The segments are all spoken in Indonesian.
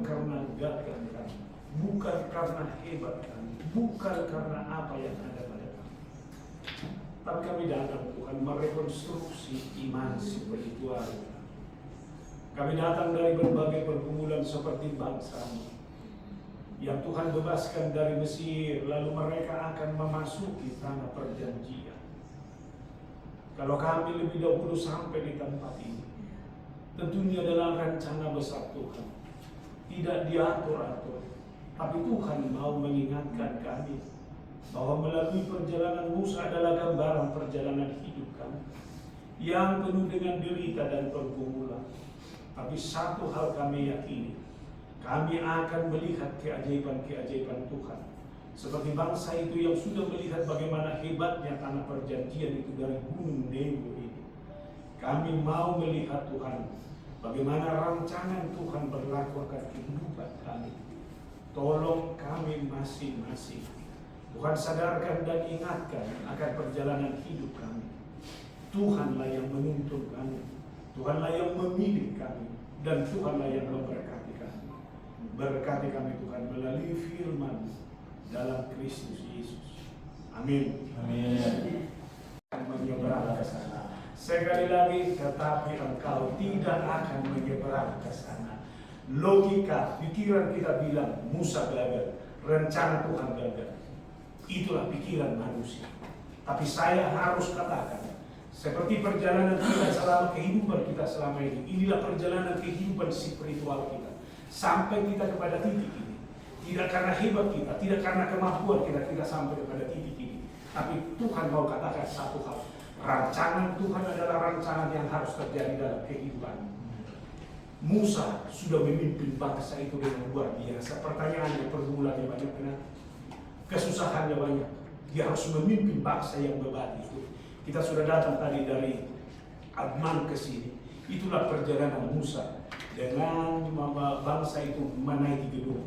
karena gagah kami, bukan karena hebat kami, bukan karena apa yang ada pada kami. Tapi kami datang Tuhan merekonstruksi iman spiritual. Kami datang dari berbagai pergumulan seperti bangsa yang Tuhan bebaskan dari Mesir, lalu mereka akan memasuki tanah perjanjian. Kalau kami lebih dahulu sampai di tempat ini, tentunya dalam rencana besar Tuhan, tidak diatur-atur, tapi Tuhan mau mengingatkan kami bahwa melalui perjalanan Musa adalah gambaran perjalanan hidup kami yang penuh dengan derita dan pergumulan. Tapi satu hal kami yakini, kami akan melihat keajaiban-keajaiban Tuhan. Seperti bangsa itu yang sudah melihat bagaimana hebatnya tanah perjanjian itu dari gunung Nebo ini. Kami mau melihat Tuhan, bagaimana rancangan Tuhan berlaku akan kehidupan kami. Tolong kami masing-masing, Tuhan sadarkan dan ingatkan akan perjalanan hidup kami. Tuhanlah yang menuntun kami, Tuhanlah yang memilih kami, dan Tuhanlah yang memberkati kami. Berkati kami Tuhan melalui firman dalam Kristus Yesus. Amin. Amin. Menyeberang ke sana. Sekali lagi, tetapi engkau tidak akan menyeberang ke sana. Logika, pikiran kita bilang Musa gagal, rencana Tuhan gagal. Itulah pikiran manusia. Tapi saya harus katakan, seperti perjalanan kita selama kehidupan kita selama ini, inilah perjalanan kehidupan spiritual kita. Sampai kita kepada titik ini. Tidak karena hebat kita, tidak karena kemampuan kita sampai kepada titik ini. Tapi Tuhan mau katakan satu hal. Rancangan Tuhan adalah rancangan yang harus terjadi dalam kehidupan. Musa sudah memimpin bangsa itu dengan luar biasa. Pertanyaannya, pergumulannya banyak, kesusahannya banyak. Dia harus memimpin bangsa yang beban itu. Kita sudah datang tadi dari Adman ke sini. Itulah perjalanan Musa dengan bangsa itu menaiki gedung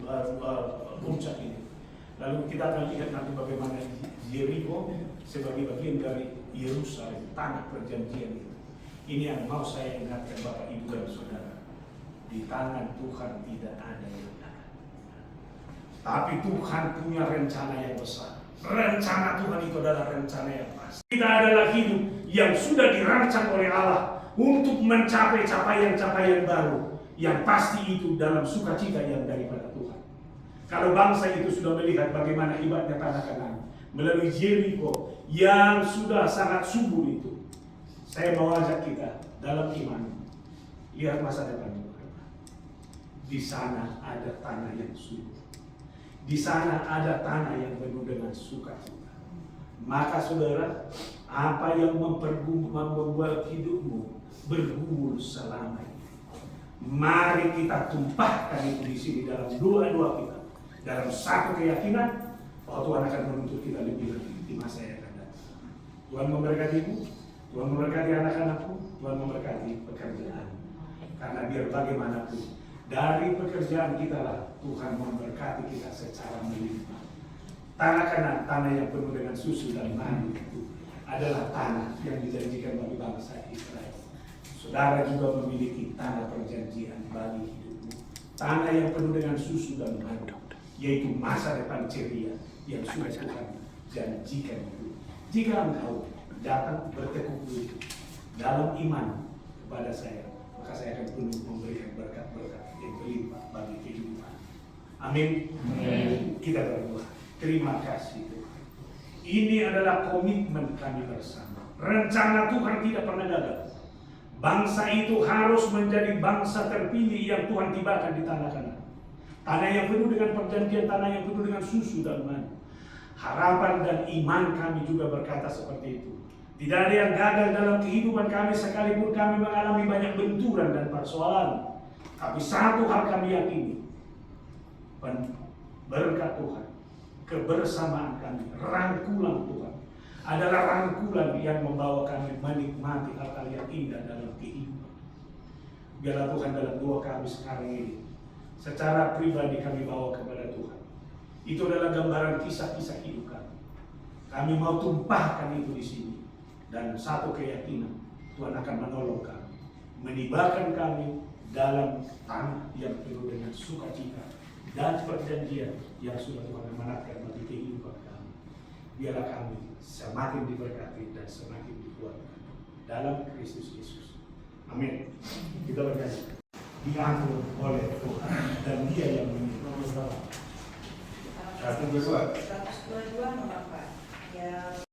puncak ini. Lalu kita akan lihat nanti bagaimana Jericho sebagai bagian dari Yerusalem, tanah perjanjian itu. Ini yang mau saya ingatkan Bapak Ibu dan Saudara. Di tangan Tuhan tidak ada yang akan. Tapi Tuhan punya rencana yang besar. Rencana Tuhan itu adalah rencana yang pasti. Kita adalah hidup yang sudah dirancang oleh Allah untuk mencapai capaian-capaian baru. Yang pasti itu dalam sukacita yang daripada Tuhan. Kalau bangsa itu sudah melihat bagaimana hebatnya tanah Kanaan melalui Jericho yang sudah sangat subur itu, saya mau ajak kita dalam iman, lihat masa depan Tuhan. Di sana ada tanah yang subur. Di sana ada tanah yang penuh dengan sukacita. Maka saudara, apa yang membuat hidupmu bergumul selama ini, mari kita tumpahkan itu di sini dalam doa-doa kita, dalam satu keyakinan bahwa Tuhan akan menuntut kita lebih di masa yang akan datang. Tuhan memberkatimu, Tuhan memberkati anak-anakku, Tuhan memberkati pekerjaan. Karena biar bagaimanapun, dari pekerjaan kita lah Tuhan memberkati kita secara melimpah. Tanah Kanaan, tanah yang penuh dengan susu dan madu itu adalah tanah yang dijanjikan bagi bangsa Israel. Saudara juga memiliki tanah perjanjian bagi hidupmu. Tanah yang penuh dengan susu dan madu, yaitu masa depan ceria yang sudah Tuhan janjikan itu. Jika engkau datang bertekuk dalam iman kepada saya, maka saya akan penuh memberikan berkat-berkat yang berlimpah bagi kehidupan. Amin. Amin. Kita berdoa. Terima kasih Tuhan. Ini adalah komitmen kami bersama. Rencana Tuhan tidak pernah gagal. Bangsa itu harus menjadi bangsa terpilih yang Tuhan tibakan di tanah Kanaan. Tanah yang penuh dengan perjanjian, tanah yang penuh dengan susu dan madu. Harapan dan iman kami juga berkata seperti itu. Tidak ada yang gagal dalam kehidupan kami sekalipun kami mengalami banyak benturan dan persoalan. Tapi satu hal kami yakini, berkat Tuhan, kebersamaan kami, rangkulan Tuhan adalah rangkulan yang membawa kami menikmati hal-hal yang indah dalam kehidupan. Biarlah Tuhan dalam doa kami sekarang ini, secara pribadi kami bawa kepada Tuhan. Itu adalah gambaran kisah-kisah hidup kami. Kami mau tumpahkan itu di sini. Dan satu keyakinan, Tuhan akan menolong kami, menibakan kami dalam tanah yang penuh dengan sukacita dan perjanjian yang sudah Tuhan amanatkan bagi kehidupan kami. Biarlah kami semakin diberkati dan semakin dikuatkan dalam Kristus Yesus. Amin. Kita bernyanyi. Diatur oleh Tuhan dan Dia yang menyertai. 122 nomor 4. Ya.